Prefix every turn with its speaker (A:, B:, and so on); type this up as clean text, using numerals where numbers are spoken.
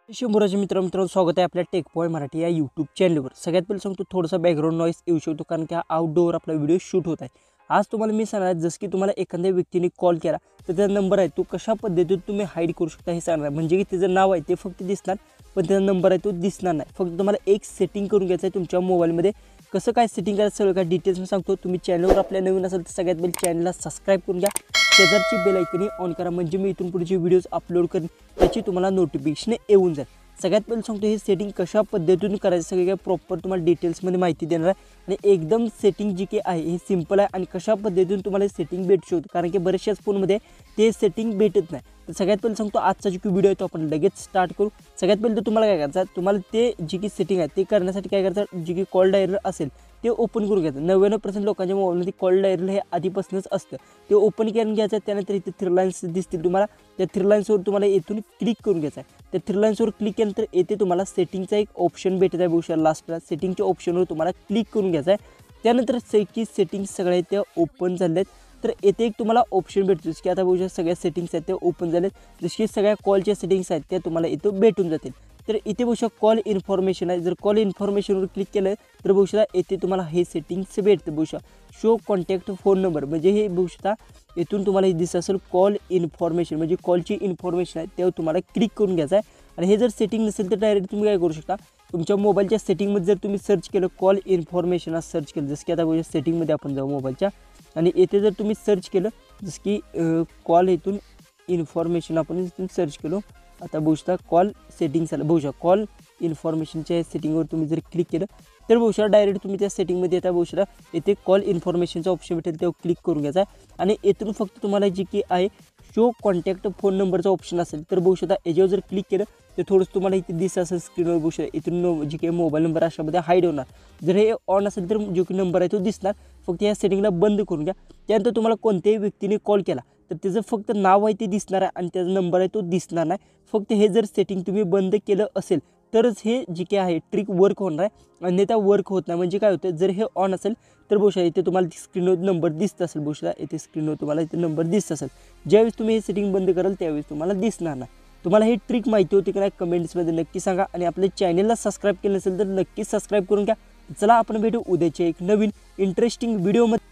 A: शंभराचे मित्रांनो स्वागत आहे आपल्या टेक पॉइंट मराठी या यूट्यूब चॅनलवर। सगळ्यात पहिले सांगतो थोडासा बॅकग्राऊंड नॉईस येऊ शकतो कारण की आउटडोअर आपला व्हिडिओ शूट होत आहे। आज तुम्हाला मी सांगणार जसं की तुम्हाला एखाद्या व्यक्तीने कॉल केला तर त्याचा नंबर आहे तो कशा पद्धतीने तुम्ही हाईड करू शकता हे सांगणार। म्हणजे की त्याचं नाव आहे ते फक्त दिसणार पण त्याचा नंबर आहे तो दिसणार नाही। फक्त तुम्हाला एक सेटिंग करून घ्यायचं आहे तुमच्या मोबाईलमध्ये। कसं काय सेटिंग करायचं सगळं काय डिटेल्स मी सांगतो। तुम्ही चॅनलवर आपल्या नवीन असेल तर सगळ्यात पहिले चॅनलला सबस्क्राइब करून घ्या, शेजारची बेल आयकॉन ऑन करा म्हणजे मी इथून पुढचे व्हिडिओज अपलोड करेन त्याची तुम्हाला नोटिफिकेशन येऊन जाईल। सगळ्यात पहिले सांगतो हे सेटिंग कशा पद्धतीने करायचं सगळे काय प्रॉपर तुम्हाला डिटेल्समध्ये माहिती देणार आहे आणि एकदम सेटिंग जी काही आहे हे सिंपल आहे आणि कशा पद्धतीने तुम्हाला सेटिंग भेटू शकते कारण की बरेचशाच फोनमध्ये ते सेटिंग भेटत नाही। तर सगळ्यात पहिले सांगतो आजचा जो व्हिडिओ आहे तो आपण लगेच स्टार्ट करू। सगळ्यात पहिले तर तुम्हाला काय करायचं तुम्हाला ते जी की सेटिंग आहे ते करण्यासाठी काय करायचं जी की कॉल डायलर असेल ते ओपन करून घ्यायचं। 99% लोकांच्या मोबाईलमध्ये कॉल डायलर हे आधीपासूनच असतं ते ओपन करून घ्यायचं। त्यानंतर इथे थ्री लाईन्स दिसतील तुम्हाला, त्या थ्री लाईन्सवर तुम्हाला इथून क्लिक करून घ्यायचं आहे। त्या थ्री लाईन्सवर क्लिक केल्यानंतर येथे तुम्हाला सेटिंगचा एक ऑप्शन भेटत आहे बहुशा लास्टला सेटिंगच्या ऑप्शनवर तुम्हाला क्लिक करून घ्यायचं आहे। त्यानंतर सेटिंग सगळ्या इथे ओपन झाले आहेत तर येथे एक तुम्हाला ऑप्शन भेटतो की आता बहुशा सगळ्या सेटिंग्स आहेत ते ओपन झालेत जसे की सगळ्या कॉलच्या सेटिंग्स आहेत त्या तुम्हाला इथं भेटून जातील। तर इथे बहुशा कॉल इन्फॉर्मेशन आहे, जर कॉल इन्फॉर्मेशनवर क्लिक केलं तर बहुशा येथे तुम्हाला हे सेटिंग्स भेटतं बहुशा शो कॉन्टॅक्ट फोन नंबर म्हणजे हे बहुशा इथून तुम्हाला दिसत असेल कॉल इन्फॉर्मेशन म्हणजे कॉलची इन्फॉर्मेशन आहे त्यावर तुम्हाला क्लिक करून घ्यायचं आहे। आणि हे जर सेटिंग नसेल तर डायरेक्ट तुम्ही काय करू शकता तुमच्या मोबाईलच्या सेटिंगमध्ये जर तुम्ही सर्च केलं कॉल इन्फॉर्मेशन आज सर्च केलं जसं की आता बहुशा सेटिंगमध्ये आपण जाऊ मोबाईलच्या आणि येथे जर तुम्ही सर्च केलं जसं की कॉल इथून इन्फॉर्मेशन आपण इथून सर्च केलो आता बहुशा कॉल सेटिंग्स आलं बहुशा कॉल इन्फॉर्मेशनच्या सेटिंगवर तुम्ही जर क्लिक केलं तर बहुशा डायरेक्ट तुम्ही त्या सेटिंगमध्ये येता बहुशा येथे कॉल इन्फॉर्मेशनचा ऑप्शन भेटेल तेव्हा क्लिक करून घ्यायचा आहे। आणि येथून फक्त तुम्हाला जी की आहे शो कॉन्टॅक्ट फोन नंबरचा ऑप्शन असेल तर बहुशा याच्यावर जर क्लिक केलं तर थोडंसं तुम्हाला इथे दिसत असेल स्क्रीनवर बहुशा इथून जी काही मोबाईल नंबर अशामध्ये हाईड होणार। जर हे ऑन असेल तर जो की नंबर आहे तो दिसणार, फक्त या सेटिंगला बंद करून घ्या। त्यानंतर तुम्हाला कोणत्याही व्यक्तीने कॉल केला तर त्याचं फक्त नाव आहे ते दिसणार आहे आणि त्याचा नंबर आहे तो दिसणार नाही। फक्त हे जर सेटिंग तुम्ही बंद केलं असेल तरच हे जी काही आहे ट्रिक वर्क होणार आहे अन्यथा वर्क होत नाही। म्हणजे काय होतं जर हे ऑन असेल तर बहुशा इथे तुम्हाला स्क्रीनवर नंबर दिसत असेल बहुशा इथे स्क्रीनवर तुम्हाला इथे नंबर दिसत असेल, ज्यावेळेस तुम्ही हे सेटिंग बंद कराल त्यावेळेस तुम्हाला दिसणार नाही। तुम्हाला ही ट्रिक माहिती होती की नाही कमेंट्समध्ये नक्की सांगा आणि आपल्या चॅनलला सबस्क्राईब केलं नसेल तर नक्की सबस्क्राईब करून घ्या। चला आपण भेटू उद्याच्या एक नवीन इंटरेस्टिंग व्हिडिओमध्ये।